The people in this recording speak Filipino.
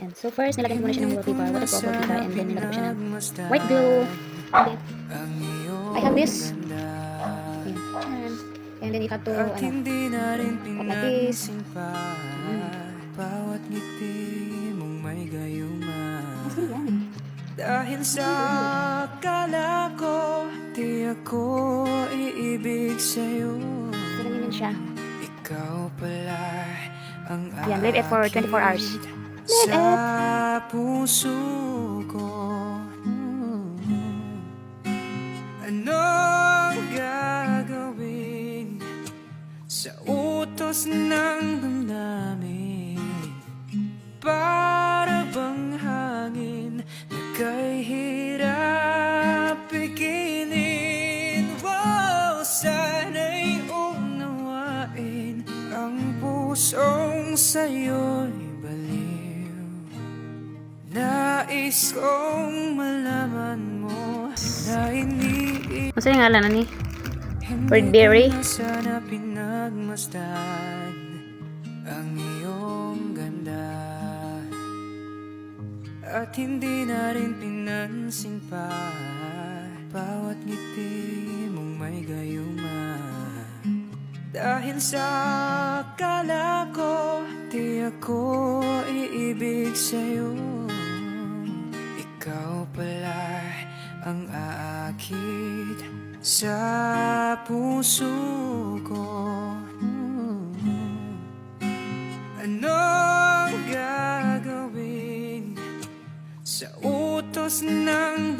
Yan. So first, nilagyan ko muna siya ng wallpaper, waterproof wallpaper, and then nilagyan ko siya ng white glue. And then, I have this. Ayan. Charan. And then you have to, cut like this. Bawat ngiti mong may gayuma. Kasi yan. Dahil sa akala ko, di ako iibig sa'yo. So, ganyan yan siya. Ikaw pala ang Yan, leave it for 24 hours. Leave sa puso ko. Anong gagawin sa utos ng damdamin? Para bang hangin na kay hirap pigilin. Wow, sana'y unawain ang pusong sa'yo'y baliw. Nais kong malaman mo na iniibig. Ano yung ngalan na ni? Berry? Hindi ko na sana pinagmasdan ang iyong ganda, at hindi na rin pinansin pa bawat ngiti mong may gayuma. Dahil sa akala ko, di ako iibig sa'yo. Ikaw pala ang aakit sa puso ko. Anong gagawin sa utos ng